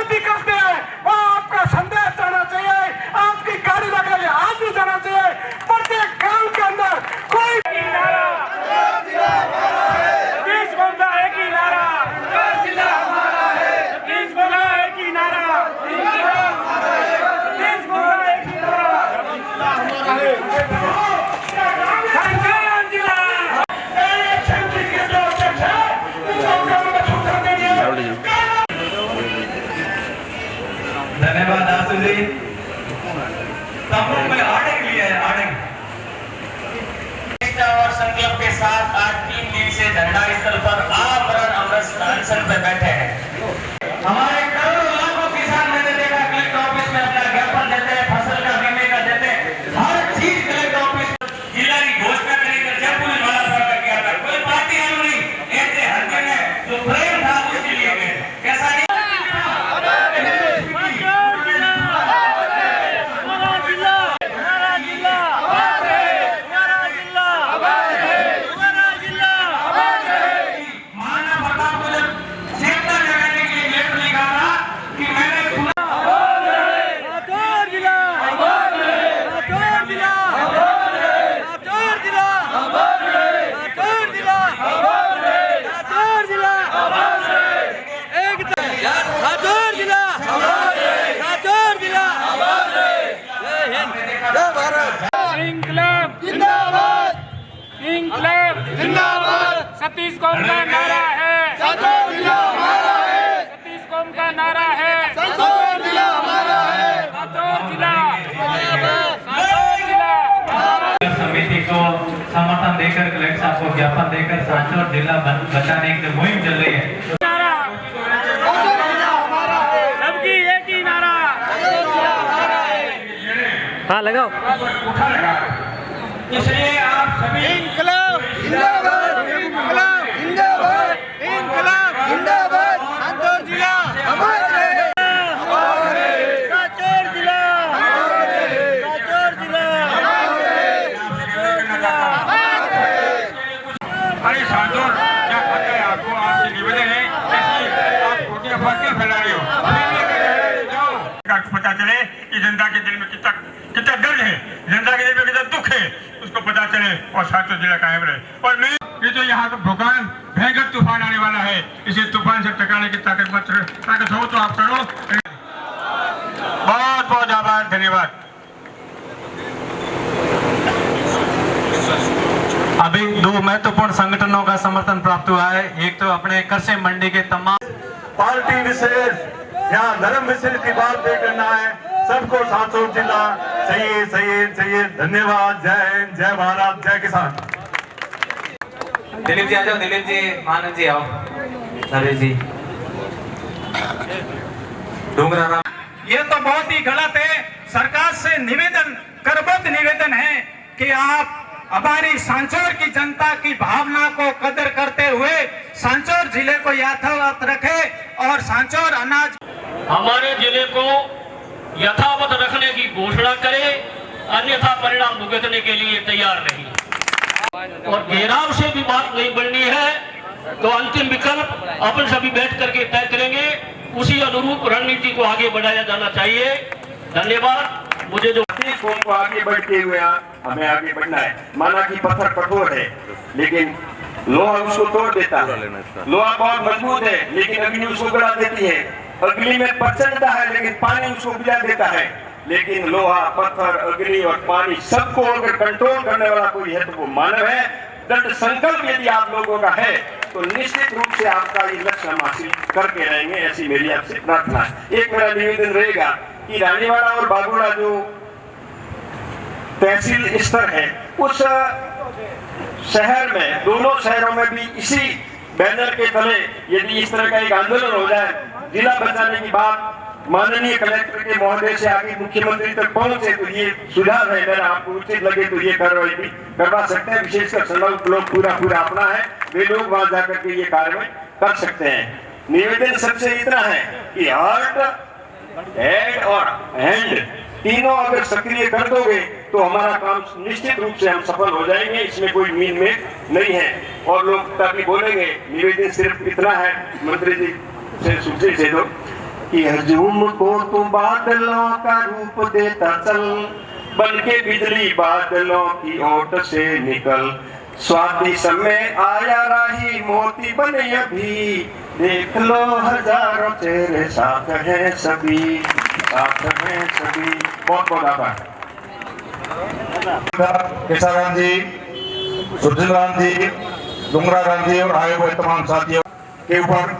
भी करते हैं वहाँ आपका संदेश जाना चाहिए, आपकी गाड़ी लगे आज भी जाना चाहिए। प्रत्येक गांव के अंदर कोई सतीश कौम का एक ही नारा, सतीश कौम का एक ही नारा, सतीश कौम का एक ही नारा। धन्यवाद आशु जी। सब लोग में आड़े के लिए आड़े और संकल्प के साथ आज 3 दिन से धरना स्थल पर आमरण अनशन पर बैठे हैं। हमारे करोड़ों लाखों किसान मैंने देखा कलेक्टर ऑफिस में अपना ज्ञापन देते हैं, फसल का बीमे का देते हैं, हर चीज कलेक्टर ऑफिस जिला की घोषणा करेंगे। जब पुलिस वाला स्वागत किया था, कोई पार्टी आलू नहीं, ऐसे हल्के में जो प्रेम था उसके लिए गए। कैसा नहीं सतीश कौम का नारा है, सतीश कौम का नारा है, समिति को समर्थन देकर कलेक्टर साहब को ज्ञापन देकर सांचौर जिला बचाने की मुहिम चल रही है। सबकी एक ही नारा। हाँ लगाओ। इसलिए आप सभी इंकलाब जिंदाबाद, इंकलाब जिंदाबाद, इंकलाब जिंदाबाद। सांचौर जिला हमारे, सांचौर जिला हमारे, सांचौर जिला हमारे, सांचौर जिला हमारे। अरे सांचौर क्या पता है आपको? आपसे निवेदन है ऐसी आप खोटी अफवाह क्यों फैला रहे हो? पता चले कि जनता के दिल में कितना दर्द है, जनता के दिल में कितना दुख है, उसको पता चले और सांचौर जिला कायम रहे। और मैं ये जो यहाँ का भूकंप भयंकर तूफान आने वाला है, इसे तूफान से टकराने की ताकत हो तो आप करो। बहुत बहुत आभार, धन्यवाद। अभी 2 महत्वपूर्ण संगठनों का समर्थन प्राप्त हुआ है। एक तो अपने कृषि मंडी के तमाम पार्टी विशेष यहाँ धर्म विशेष की बात नहीं करना है, सबको सांचौर जिला चाहिए चाहिए चाहिए। धन्यवाद। जय हिंद, जय भारत, जय किसान। दिलीप जी आ जाओ, दिलीप जी, मानव जी आओ, नरेश जी, डूंगरा राम। ये तो बहुत ही गलत है। सरकार से निवेदन, करबद्ध निवेदन है कि आप हमारी सांचौर की जनता की भावना को कदर करते हुए सांचौर जिले को यथावत रखे और सांचौर अनाज हमारे जिले को यथावत रखने की घोषणा करे, अन्यथा परिणाम भुगतने के लिए तैयार नहीं। और घेराव से भी बात नहीं बननी है तो अंतिम विकल्प अपन सभी बैठ करके तय करेंगे, उसी अनुरूप रणनीति को आगे बढ़ाया जाना चाहिए। धन्यवाद। मुझे जो कौम को आगे बढ़ते हुए हमें आगे बढ़ना है। माना कि पत्थर कठोर है लेकिन लोहा उसको तोड़ देता है, लोहा बहुत मजबूत है लेकिन अग्नि उसको गिरा देती है, अग्नि में प्रचंडता है लेकिन पानी उसको बुझा देता है। लेकिन लोहा, पत्थर, अग्नि और पानी सबको अगर कंट्रोल करने वाला कोई है तो वो मानव है। दृढ़ संकल्प यदि आप लोगों का है तो निश्चित रूप से आपका ये लक्ष्य हम हासिल करके रहेंगे, ऐसी मेरी आपसे प्रार्थना है। एक मेरा निवेदन रहेगा कि रानीवाड़ा और बागुड़ा जो तहसील स्तर है उस शहर में, दोनों शहरों में भी इसी बैनर के तले यदि इस तरह का एक आंदोलन हो जाए, जिला बचाने की बात माननीय कलेक्टर के महोदय से आगे मुख्यमंत्री तक पहुंचे तो ये सुझाव है, अगर आपको उचित लगे तो ये कार्रवाई भी करवा सकते हैं। विशेषकर संलग्न लोग पूरा अपना है, वे लोग वहां जाकर के ये कार्रवाई कर सकते हैं। निवेदन सबसे इतना है कि हार्ट, हेड और हैंड तीनों अगर सक्रिय कर दोगे तो हमारा काम निश्चित रूप से हम सफल हो जाएंगे, इसमें कोई मीन में नहीं है। और लोग तभी बोलेंगे निवेदन सिर्फ इतना है, मंत्री जी से सूची दे दो कि हजूम को तू बादलों का रूप देता चल, बन के बिजली बादलों की ओट से निकल। स्वाति समय आया राही मोती बने अभी, देख लो हजारों तेरे साथ हैं सभी, साथ हैं सभी। बहुत बहुत आभार। केशव गांधी, सुरजन गांधी, डुंगरा गांधी और आए हुए तमाम साथियों के ऊपर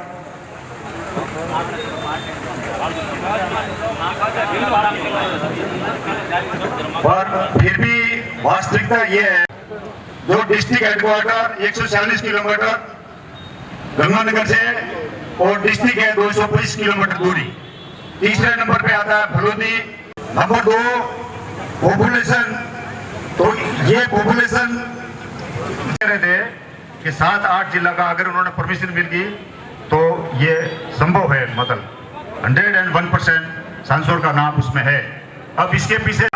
पर फिर भी वास्तविकता ये है, जो डिस्ट्रिक्ट हेडक्वार्टर 140 किलोमीटर गंगानगर से और डिस्ट्रिक्ट है 225 किलोमीटर दूरी। तीसरे नंबर पे आता है फलोदी। नंबर 2 पॉपुलेशन, तो ये पॉपुलेशन कह रहे थे कि 7-8 जिला का अगर उन्होंने परमिशन मिल गई तो ये संभव है, मतलब 101% सांसद का नाम उसमें है। अब इसके पीछे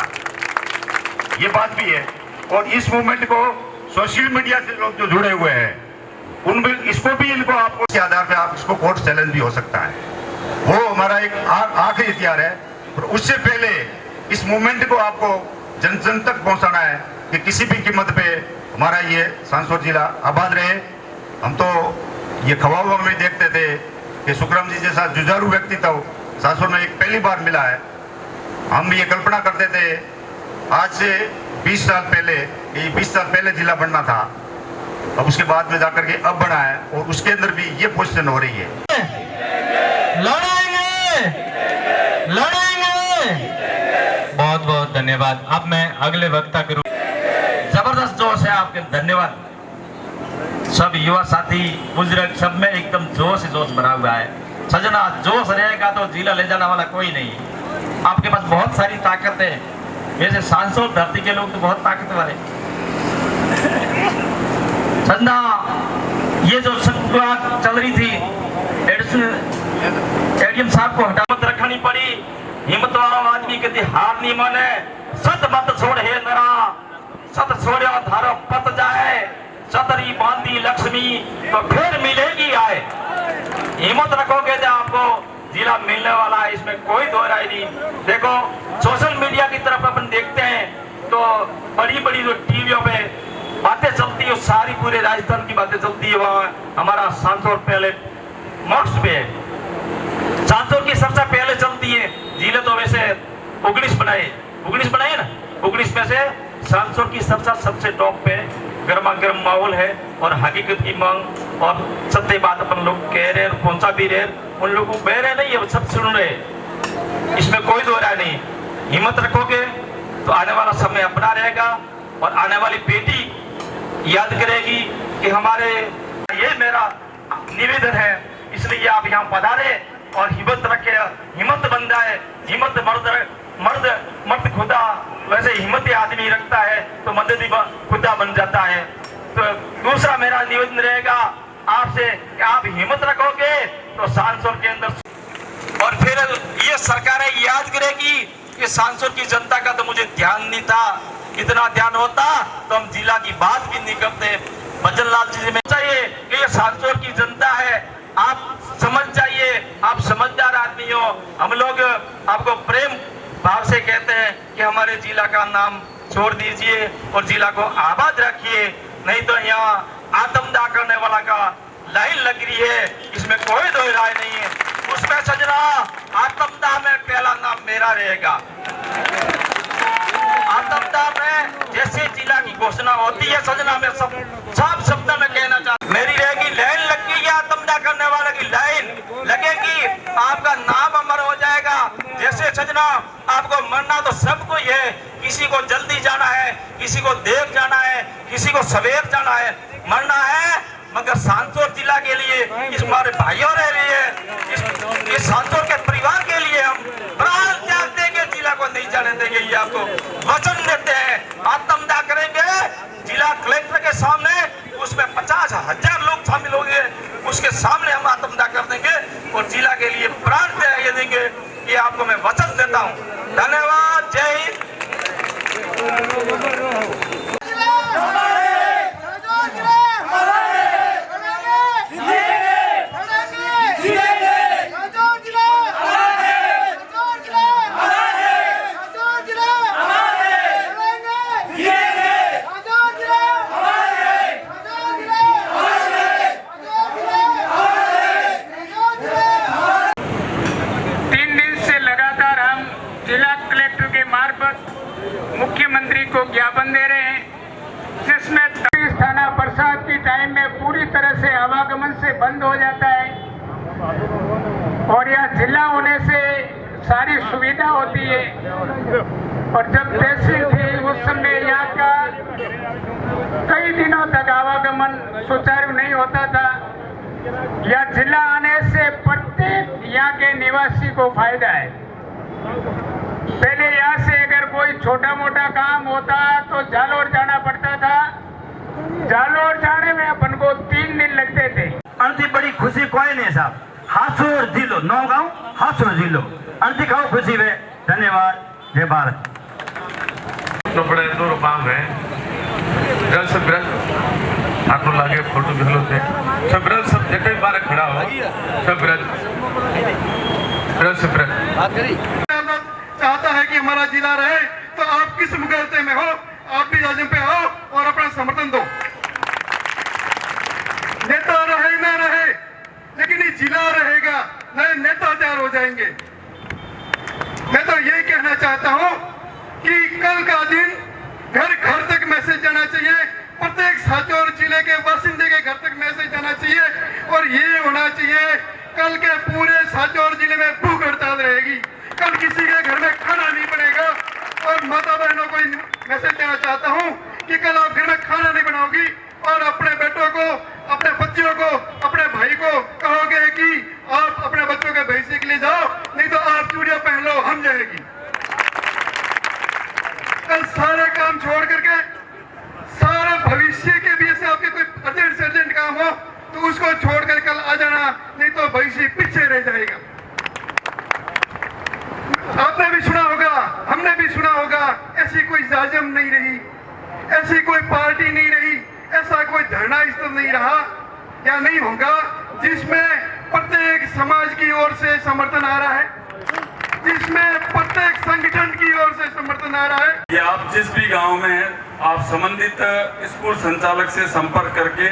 ये बात भी है, और इस मूवमेंट को सोशल मीडिया से लोग जो जुड़े हुए हैं उनमें इसको भी इनको आपको के आधार पे आप इसको कोर्ट चैलेंज भी हो सकता है। वो हमारा एक आखिरी हथियार है, और उससे पहले इस मूवमेंट को आपको जन जन तक पहुंचाना है कि किसी भी कीमत पे हमारा ये सांसद जिला आबाद रहे। हम तो ये ख्वाबों में देखते थे कि सुखराम जी जैसा जुझारू व्यक्तित्व सांसद में एक पहली बार मिला है। हम ये कल्पना करते थे आज से 20 साल पहले, ये 20 साल पहले जिला बनना था, अब उसके बाद में जाकर के अब बना है, और उसके अंदर भी ये पोजीशन हो रही है। लड़ेंगे, लड़ेंगे। बहुत बहुत धन्यवाद। अब मैं अगले वक्ता करूं। जबरदस्त जोश है आपके, धन्यवाद। सब युवा साथी बुजुर्ग सब में एकदम जोश ही जोश भरा हुआ है। सजना, जोश रहेगा तो जिला ले जाने वाला कोई नहीं। आपके पास बहुत सारी ताकत है, वैसे सांसद धरती के लोग तो बहुत ताकतवर है। सजना, ये जो शुरुआत चल रही थी, एडीएम साहब को हटामत रखनी पड़ी। हिम्मत वाला आदमी कहते हार नहीं माने, सत मत छोड़ हे नरा, सत छोड़ो धारो पत जाए, सतरी बांधी लक्ष्मी तो फिर मिलेगी आए। हिम्मत रखोगे तो आपको जिला मिलने वाला है, इसमें कोई दो राय नहीं। देखो सोशल मीडिया की तरफ अपन देखते हैं तो बड़ी बड़ी जो टीवियों पे बातें चलती है, सारी पूरे राजस्थान की बातें चलती है। वहाँ हमारा सांसद पहले मोस्ट पे है, सांसद की चर्चा पहले चलती है। जिले तो वैसे 19 बनाए ना, 19 में से सांसद की चर्चा सबसे टॉप पे, गर्मा गर्म माहौल है और हकीकत की मांग और सत्य बात अपन लोग कह रहे हैं, पहुंचा भी रहे, उन लोगों को बह रहे नहीं है, सब सुन रहे, इसमें कोई दो राय नहीं। हिम्मत रखोगे तो आने वाला समय अपना रहेगा, और आने वाली बेटी याद करेगी कि हमारे, ये मेरा निवेदन है, इसलिए आप यहाँ पधारे और हिम्मत रखे, हिम्मत बन जाए। हिम्मत मर्द खुदा, वैसे हिम्मत आदमी रखता है तो मदद भी खुदा बन जाता है। तो दूसरा मेरा निवेदन रहेगा आपसे कि आप हिम्मत रखोगे तो सांसद के अंदर, और फिर ये सरकारें याद करेगी कि सांसद की जनता का तो मुझे ध्यान नहीं था, इतना ध्यान होता तो हम जिला की बात भी नहीं करते। भजन लाल जी में चाहिए कि ये सांसद की जनता है, आप समझ जाइए, आप समझदार आदमी हो। हम लोग आपको प्रेम भाव से कहते हैं कि हमारे जिला का नाम छोड़ दीजिए और जिला को आबाद रखिए, नहीं तो यहाँ आत्मदाह करने वाला का लाइन लग रही है, इसमें कोई दो राय नहीं है। उसमें सजना, आत्मदाह में पहला नाम मेरा रहेगा। आत्मदाह में जैसे जिला की घोषणा होती है सजना, में सब साफ शब्द में कहना चाहता, मेरी रहेगी लाइन लग गई, आत्मदाह करने वाले की लाइन लगेगी, आपका नाम अमर हो जाएगा। जैसे सजना आपको मरना तो सबको ही है, किसी को जल्दी जाना है, किसी को देर जाना है, किसी को सवेर जाना है, मरना है, मगर सांसद जिला के लिए, इस हमारे भाइयों के लिए, इस सांसद के परिवार के लिए हम प्राण त्याग देंगे, जिला को नहीं जाने देंगे, ये आपको वचन देते हैं। आत्मदाह करेंगे जिला कलेक्टर के सामने, उसमें 50,000 लोग शामिल होंगे, उसके सामने हम आत्मदाह कर देंगे और जिला के लिए प्राण त्याग देंगे, ये आपको मैं वचन देता हूँ। धन्यवाद, जय हिंद। जिले जिला कलेक्टर के मार्फत मुख्यमंत्री को ज्ञापन दे रहे हैं, जिसमें थाना बरसात की टाइम में पूरी तरह से आवागमन से बंद हो जाता है और यह जिला होने से सारी सुविधा होती है। और जब तहसील थी उस समय यहाँ का कई दिनों तक आवागमन सुचारू नहीं होता था। यह जिला आने से प्रत्येक यहाँ के निवासी को फायदा है। पहले यहाँ से अगर कोई छोटा मोटा काम होता तो जालोर जाना पड़ता था। जालोर जाने में अपन को 3 दिन लगते थे। अनथी बड़ी खुशी कोई नहीं साहब, हाथोर जिलो नौगांव हाथोर जिलो अनथी खाओ खुशी वे। धन्यवाद, जय भारत। तो बड़े दूर बांग है ब्रज से ब्रज ठाकुर लागे फोटो भी थे सब ब्रज सब जगह बार खड़ा हो सब ब्रज से ब्रज चाहता है कि हमारा जिला रहे, तो आप किस मुकाबले में हो, आप भी राजम पे आओ और अपना समर्थन दो। नेता रहे ना रहे, लेकिन ये जिला रहेगा, नए नेता तैयार हो जाएंगे। मैं तो यही कहना चाहता हूँ कि कल का दिन घर घर तक मैसेज जाना चाहिए, प्रत्येक सांचौर जिले के बासिंदे के घर तक मैसेज जाना चाहिए और ये होना चाहिए कल के पूरे सांचौर जिले में भूख हड़ताल रहेगी। कल किसी के घर में खाना नहीं बनेगा। और माता बहनों को मैसेज देना चाहता हूँ कि कल आप घर में खाना नहीं बनाओगी और अपने बेटों को, अपने बच्चों को, अपने भाई को कहोगे कि आप अपने बच्चों के भविष्य के लिए जाओ, नहीं तो आप चूड़ियां पहन लो, हम जाएगी। कल सारे काम छोड़ करके सारे भविष्य के भी ऐसे आपके कोई अर्जेंट से अर्जेंट काम हो तो उसको छोड़कर कल आ जाना, नहीं तो भविष्य पीछे रह जाएगा। आपने भी सुना होगा, हमने भी सुना होगा, ऐसी कोई जाजम नहीं रही, ऐसी कोई पार्टी नहीं रही, ऐसा कोई धरना स्थल नहीं रहा या नहीं होगा जिसमें प्रत्येक समाज की ओर से समर्थन आ रहा है, जिसमें प्रत्येक संगठन की ओर से समर्थन आ रहा है। ये आप जिस भी गांव में हैं, आप संबंधित स्कूल संचालक से संपर्क करके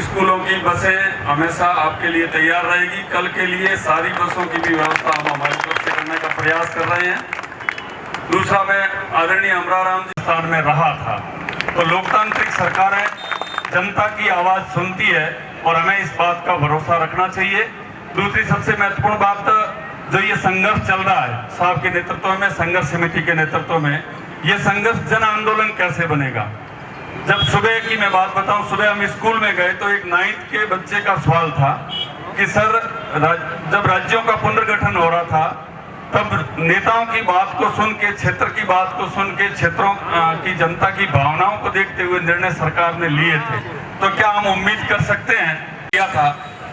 स्कूलों की बसें हमेशा आपके लिए तैयार रहेगी। कल के लिए सारी बसों की भी व्यवस्था हम हमारी तरफ से करने का प्रयास कर रहे हैं। दूसरा, मैं आदरणीय अमराराम जी स्थान में रहा था, तो लोकतांत्रिक सरकारें जनता की आवाज सुनती है और हमें इस बात का भरोसा रखना चाहिए। दूसरी सबसे महत्वपूर्ण बात, जो ये संघर्ष चल रहा है साहब के नेतृत्व में, संघर्ष समिति के नेतृत्व में, ये संघर्ष जन आंदोलन कैसे बनेगा। जब सुबह की मैं बात बताऊं, सुबह हम स्कूल में गए तो एक 9th के बच्चे का सवाल था कि सर, जब राज्यों का पुनर्गठन हो रहा था तब नेताओं की बात को सुन के, क्षेत्र की बात को सुन के, क्षेत्रों की जनता की भावनाओं को देखते हुए निर्णय सरकार ने लिए थे, तो क्या हम उम्मीद कर सकते हैं किया था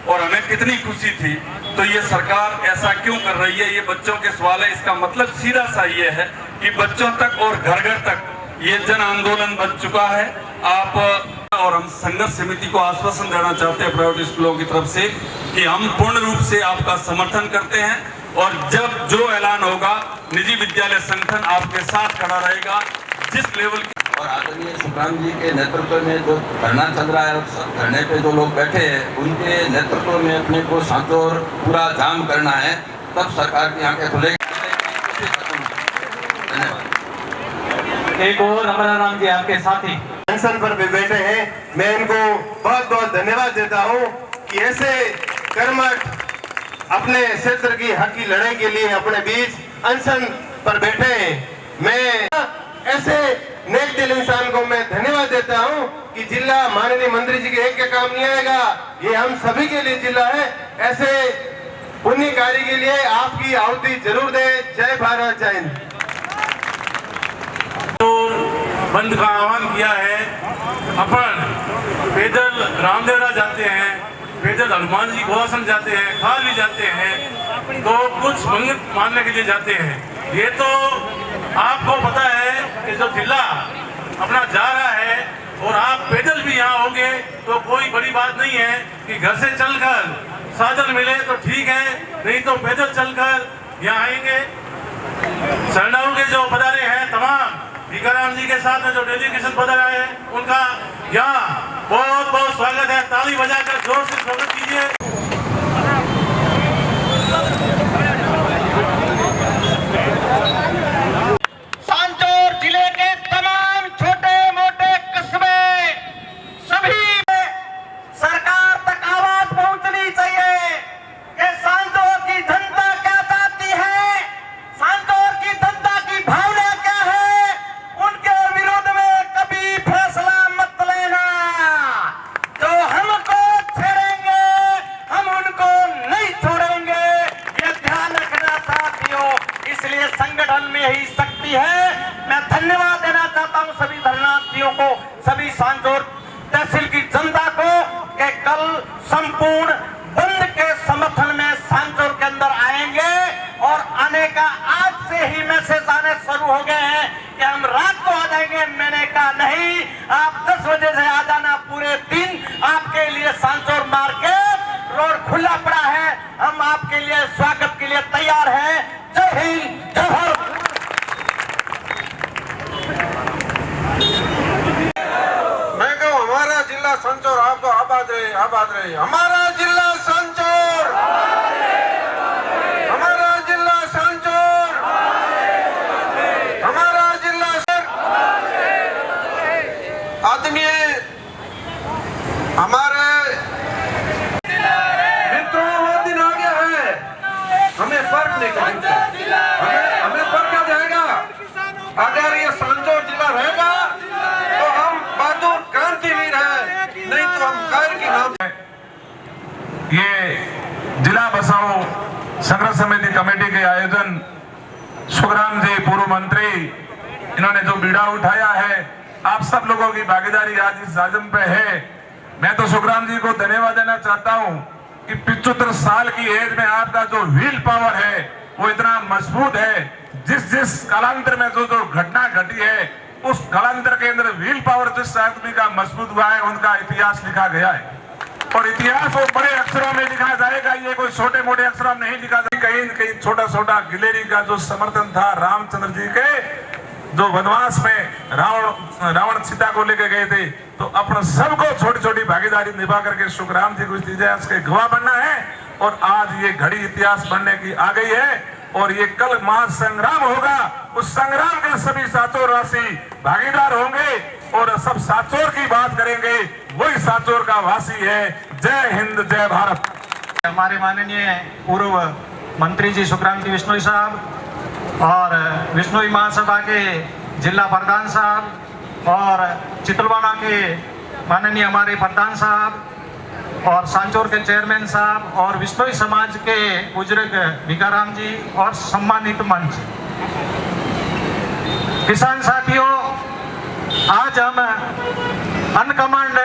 और हमें कितनी खुशी थी। तो ये सरकार ऐसा क्यों कर रही है, ये बच्चों के सवाल है। इसका मतलब सीधा सा ये है कि बच्चों तक और घर घर तक ये जन आंदोलन बन चुका है। आप और हम संघर्ष समिति को आश्वासन देना चाहते हैं प्राइवेट स्कूलों की तरफ से कि हम पूर्ण रूप से आपका समर्थन करते हैं और जब जो ऐलान होगा निजी विद्यालय संगठन आपके साथ खड़ा रहेगा जिस लेवल की। और आदरणीय सुखराम जी के नेतृत्व में जो धरना चल रहा है और सब धरने पे जो लोग बैठे हैं उनके नेतृत्व में अपने को सांचौर पूरा जाम करना है, तब सरकार की आंखें खुलेगी। एक और अमराराम जी आपके साथी अनशन पर भी बैठे हैं, मैं इनको बहुत बहुत धन्यवाद देता हूं कि ऐसे कर्मठ अपने क्षेत्र की हक की लड़ाई के लिए अपने बीच अनशन पर बैठे हैं। मैं ऐसे नेक दिल इंसान को मैं धन्यवाद देता हूं कि जिला माननीय मंत्री जी के एक के काम नहीं आएगा, ये हम सभी के लिए जिला है। ऐसे पुण्य कार्य के लिए आपकी आहुति जरूर दें। जय भारत, जय हिंद। बंद का आह्वान किया है, अपन पैदल रामदेवरा जाते हैं, पैदल हनुमान जी गोवासन जाते हैं, खाल भी जाते हैं, तो कुछ मंगत मानने के लिए जाते हैं। ये तो आपको पता है कि जो जिला अपना जा रहा है और आप पैदल भी यहाँ होंगे तो कोई बड़ी बात नहीं है कि घर से चलकर साधन मिले तो ठीक है, नहीं तो पैदल चलकर यहाँ आएंगे। शरणाऊ के जो पधारे हैं तमाम भिखाराम जी के साथ में जो डेलीगेशन पधारा है उनका यहाँ बहुत बहुत स्वागत है। ताली बजाकर जोर से स्वागत कीजिए। संगठन में ही शक्ति है। मैं धन्यवाद देना चाहता हूं सभी धरनार्थियों को, सभी सांचौर तहसील की जनता को कि कल संपूर्ण बंद के समर्थन में सांचौर के अंदर आएंगे और आने का आज से ही मैसेज आने शुरू हो गए हैं कि हम रात को आ जाएंगे। मैंने कहा नहीं, आप 10 बजे से आ जाना, पूरे दिन आपके लिए सांचौर मार्केट रोड खुला पड़ा है, हम आपके लिए स्वागत के लिए तैयार हैं। जय हिंद, जय भारत। मैं कहूँ हमारा जिला सांचौर आपको आबाद रहे, आबाद रहे। हमारा जिला सांचौर, हमारा जिला सांचौर, हमारा जिला आदमी हमारे मित्रों, वो दिन आ गया है, हमें फर्क नहीं करेंगे, हमें फर्क क्या जाएगा। अगर ये सांचौर जिला रहेगा तो हम बहादुर क्रांतिवीर हैं, नहीं तो हम कायर की नाम। ये जिला बसाओ संघर्ष समिति कमेटी के आयोजन सुखराम जी पूर्व मंत्री, इन्होंने जो बीड़ा उठाया है, आप सब लोगों की भागीदारी आज इस आजम पे है। मैं तो सुखराम जी को धन्यवाद देना चाहता हूं कि 75 साल की एज में आपका जो व्हील पावर है वो इतना मजबूत है। जिस कालांतर में जो घटना घटी है, उस कालांतर के अंदर व्हील पावर जिस आदमी का मजबूत हुआ है, उनका इतिहास लिखा गया है। और इतिहास वो बड़े अक्षरों में लिखा जाएगा, ये कोई छोटे मोटे अक्षरों में नहीं लिखा जाएगा। कहीं कहीं छोटा छोटा गिलेरी का जो समर्थन था रामचंद्र जी के, जो वनवास में रावण सीता को लेके गए थे, तो अपने सबको छोटी छोटी भागीदारी निभा करके सुखराम जी को इस इतिहास के गवाह बनना है। और आज ये घड़ी इतिहास बनने की आ गई है और ये कल महासंग्राम होगा। उस संग्राम के सभी सांचौर वासी भागीदार होंगे और सब सांचौर की बात करेंगे, वही सांचौर का वासी है। जय हिंद, जय भारत। हमारे माननीय पूर्व मंत्री जी सुखराम जी बिश्नोई साहब और बिश्नोई महासभा के जिला प्रधान साहब और चितलवाड़ा के माननीय हमारे प्रधान साहब और सांचौर के चेयरमैन साहब और बिश्नोई समाज के बुजुर्ग भिकाराम जी और सम्मानित मंच, किसान साथियों, आज हम अनकमांड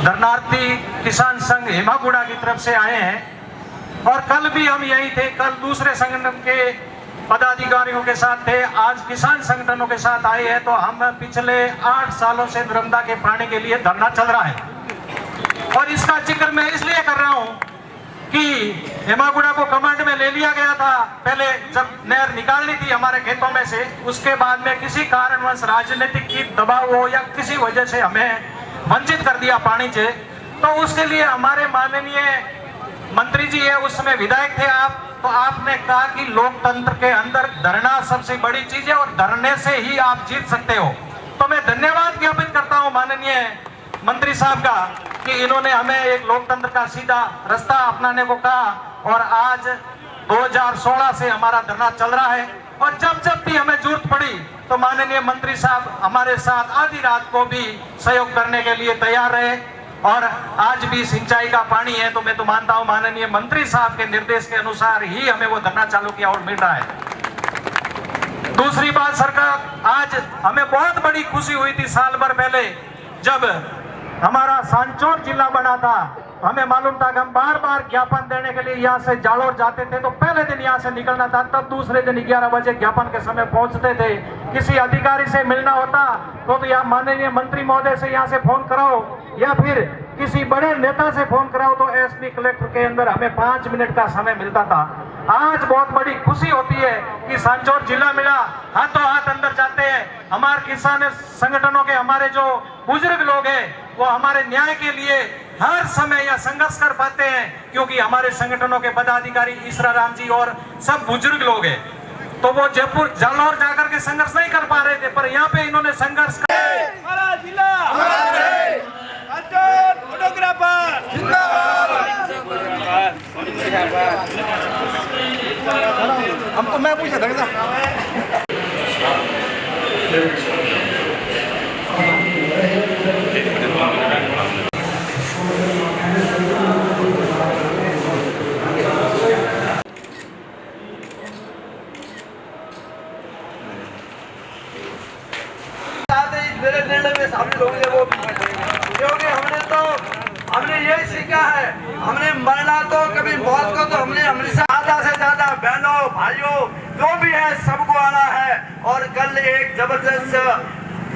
धरनार्थी किसान संघ हेमागुड़ा की तरफ से आए हैं और कल भी हम यही थे। कल दूसरे संगठन के पदाधिकारियों के साथ थे, आज किसान संगठनों के साथ आए हैं। तो हम पिछले 8 सालों से नर्मदा के पानी के लिए धरना चल रहा है और इसका जिक्र मैं इसलिए कर रहा हूं कि हेमागुड़ा को कमांड में ले लिया गया था पहले, जब नहर निकालनी थी हमारे खेतों में से। उसके बाद में किसी कारणवश राजनीतिक की दबाव हो या किसी वजह से हमें वंचित कर दिया पानी से। तो उसके लिए हमारे माननीय मंत्री जी है, उस समय विधायक थे आप, तो आपने कहा कि लोकतंत्र के अंदर धरना सबसे बड़ी चीज है और धरने से ही आप जीत सकते हो। तो मैं धन्यवाद ज्ञापित करता हूं माननीय मंत्री साहब का कि इन्होंने हमें एक लोकतंत्र का सीधा रास्ता अपनाने को कहा और आज 2016 से हमारा धरना चल रहा है। और जब जब भी हमें जरूरत पड़ी तो माननीय मंत्री साहब हमारे साथ आधी रात को भी सहयोग करने के लिए तैयार रहे। और आज भी सिंचाई का पानी है तो मैं तो मानता हूं माननीय मंत्री साहब के निर्देश के अनुसार ही हमें वो धरना चालू किया और मिल रहा है। दूसरी बात, सरकार, आज हमें बहुत बड़ी खुशी हुई थी साल भर पहले जब हमारा सांचौर जिला बना था। हमें मालूम था कि हम बार बार ज्ञापन देने के लिए यहाँ से जालोर जाते थे, तो पहले दिन यहाँ से निकलना था, तब दूसरे दिन 11 बजे ज्ञापन के समय पहुंचते थे। किसी अधिकारी से मिलना होता तो यहाँ माननीय मंत्री महोदय से यहाँ से फोन कराओ या फिर किसी बड़े नेता से फोन कराओ तो एसपी कलेक्टर के अंदर हमें 5 मिनट का समय मिलता था। आज बहुत बड़ी खुशी होती है कि सांचौर जिला मिला, हाथों हाथ अंदर जाते हैं। हमारे किसान संगठनों के हमारे जो बुजुर्ग लोग हैं वो हमारे न्याय के लिए हर समय यह संघर्ष कर पाते हैं, क्योंकि हमारे संगठनों के पदाधिकारी ईश्वरा राम जी और सब बुजुर्ग लोग हैं। तो वो जयपुर जालौर जाकर के संघर्ष नहीं कर पा रहे थे, पर यहाँ पे इन्होंने संघर्ष हमारा जिला फोटोग्राफर हमको मैं पूछा था मेरे निर्णय में शामिल होंगे वो भी, क्योंकि हमने यही सीखा है, हमने मरना तो कभी मौत को तो हमने हमेशा ज्यादा से ज्यादा बहनों भाइयों जो भी है सबको आना है। और कल एक जबरदस्त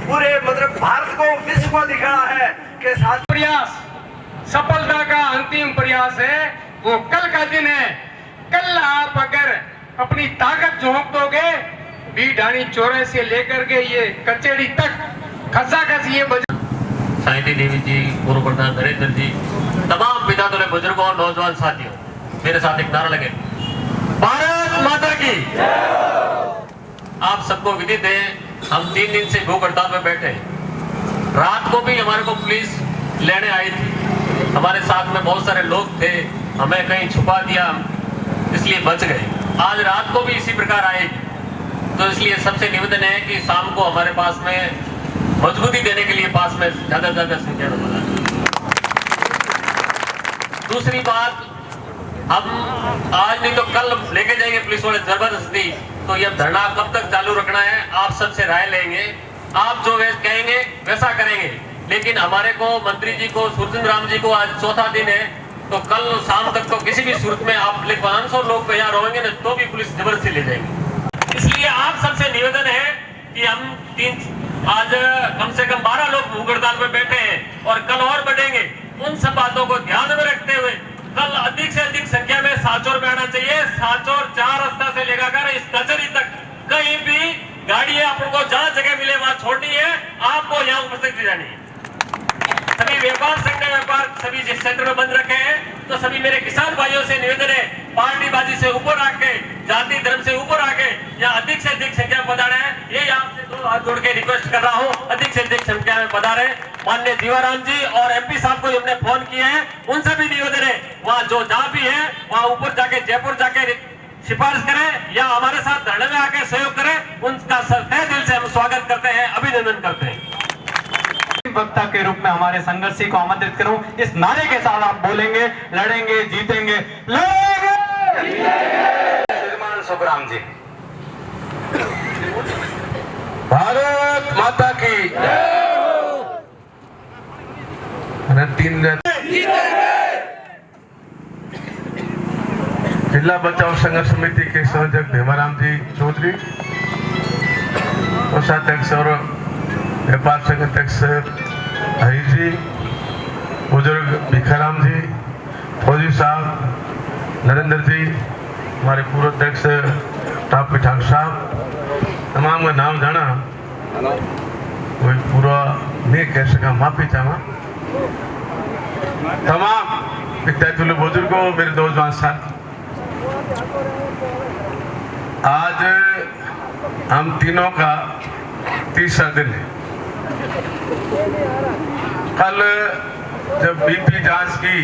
पूरे मतलब भारत को विश्व को दिखाना है कि साथ प्रयास सफलता का अंतिम प्रयास है, वो कल का दिन है। कल आप अगर अपनी ताकत झोंक दोगे, बीडानी चौराहे से लेकर के ये कचेड़ी तक खचाखच ये साहित्य देवी जी, पूर्व प्रधान नरेंद्र जी, तमाम विधातों बुजुर्गों और नौजवान साथियों, मेरे साथ एक नारा लगे, भारत माता की। आप सबको विदित है, हम 3 दिन से भूख हड़ताल में बैठे हैं। रात को भी हमारे को पुलिस लेने आई थी, हमारे साथ में बहुत सारे लोग थे, हमें कहीं छुपा दिया, इसलिए बच गए। आज रात को भी इसी प्रकार आएगी, तो इसलिए सबसे निवेदन है कि शाम को हमारे पास में मजबूती देने के लिए पास में ज्यादा से ज्यादा संख्या में बोला। दूसरी बात, हम आज नहीं तो कल लेके जाएंगे पुलिस वाले जबरदस्ती, तो ये धरना कब तक चालू रखना है आप सबसे राय लेंगे। आप जो कहेंगे वैसा करेंगे, लेकिन हमारे को मंत्री जी को, सुरजन राम जी को आज चौथा दिन है, तो कल शाम तक तो किसी भी सूरत में आप 500 लोग यहाँ रोएंगे ना तो भी पुलिस जबरदस्ती ले जाएंगे। इसलिए आप सबसे निवेदन है कि हम आज कम से कम 12 लोग भूख हड़ताल में बैठे हैं और कल और बढ़ेंगे। उन सब बातों को ध्यान में रखते हुए कल अधिक से अधिक संख्या में सांचौर में आना चाहिए। सांचौर 4 रास्ता से लेकर इस कचहरी तक कहीं भी गाड़ियां आपको जहां जगह मिले वहां छोड़नी है, आपको यहाँ उपस्थित जानी है। सभी व्यापार संघ व्यापार सभी जिस क्षेत्र में बंद रखे हैं, तो सभी मेरे किसान भाइयों से निवेदन है, पार्टीबाजी से ऊपर आके, जाति धर्म से ऊपर आके यहाँ अधिक से अधिक संख्या में पधारे हैं। ये आपसे 2 हाथ जोड़ के रिक्वेस्ट कर रहा हूँ, अधिक से अधिक संख्या में पधारे। माननीय जीवाराम जी और MP साहब को हमने फोन किए हैं, उनसे भी निवेदन है वहाँ जो जहाँ भी है वहाँ ऊपर जाके जयपुर जाके सिफारिश करें या हमारे साथ धरने में आके सहयोग करें। उनका तहे दिल से हम स्वागत करते हैं, अभिनंदन करते हैं। वक्ता के रूप में हमारे संघर्षी को आमंत्रित करूं, इस नारे के साथ आप बोलेंगे, लड़ेंगे जीतेंगे, लड़ेंगे श्रीमान सुखराम जी। भारत माता की जिला बचाव संघर्ष समिति के संयोजक भीमाराम जी चौधरी, कोषाध्यक्ष और व्यापार संघ अध्यक्ष हरी जी, बुजुर्ग भिखाराम जी, फौजी साहब, नरेंद्र जी, हमारे पूर्व अध्यक्ष टापी ठाकुर साहब, तमाम का नाम जाना कोई पूरा नहीं कह सका, माफी चाहवा। तमाम विद्यार्थी बुजुर्गों, मेरे नौजवान साथी, आज हम तीनों का तीसरा दिन है। कल जब BP जांच की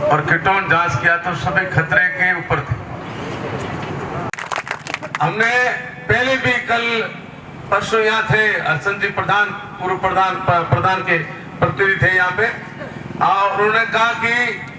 और कीटोन जांच किया तो सभी खतरे के ऊपर थे। हमने पहले भी कल परसों यहाँ थे, हरचंद जी प्रधान, पूर्व प्रधान के प्रतिनिधि थे यहाँ पे, और उन्होंने कहा कि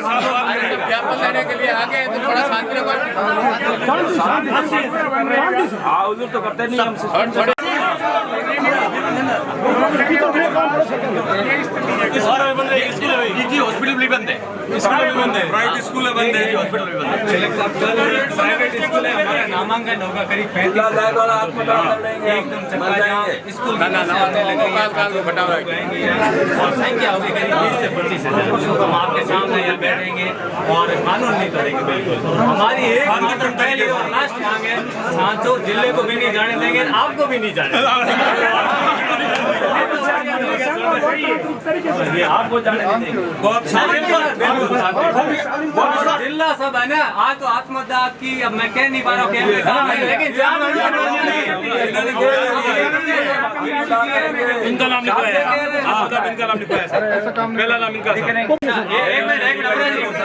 ज्ञापन देने के लिए आगे तो थोड़ा शांति तो करते नहीं हम हॉस्पिटल भी बंद है, प्राइवेट स्कूल बंद है, हॉस्पिटल भी बंद है। प्राइवेट स्कूल है, हमारा नामांकन होगा करीब 35 एकदम स्कूल आने लगेंगे और संख्या होगी करीब 20 से 25 हजार। हम आपके सामने यहाँ बैठेंगे और कानून नहीं करेंगे बिल्कुल। हमारी एक मात्र पहली और लास्ट मांग है, सांचौर जिले को भी नहीं जाने देंगे, आपको भी नहीं जाने देंगे। आपको जाने देंगे जिला सब है ना। आज तो आत्महत्या की अब मैं कह नहीं पा रहा हूँ, लेकिन इनका नाम लिखा है, इनका नाम लिखा है पहला नाम इनका।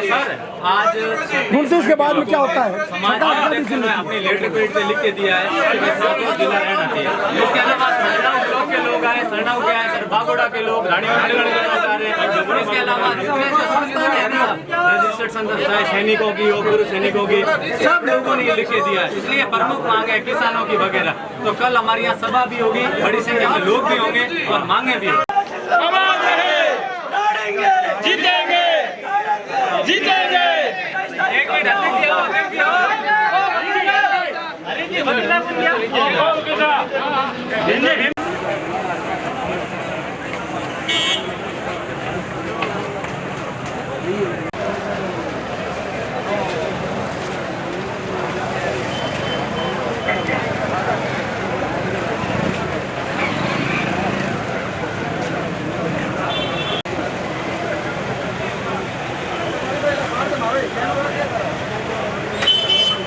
सर आज नोटिस के बाद में क्या होता है? समाज अपनी लेटर पेड पे लिख के दिया है कि सांचौर जिला रहना चाहिए। इसके अलावा सरनाऊ ब्लॉक के लोग आए, सरनाऊ के आए, सर बागोड़ा के लोग, रानीगढ़ के लोग आ रहे हैं। इसके अलावा जितने जो संस्थान है ना रजिस्टर्ड संस्था है, सैनिकों की और पूर्व सैनिकों की, सब लोगों ने लिख के दिया है। इसलिए प्रमुख मांग है किसानों की वगैरह। तो कल हमारी यहाँ सभा भी होगी, बड़ी संख्या में लोग भी होंगे और मांगे भी होंगी। जीतेंगे, जीतेंगे। एक मिनट अरे जी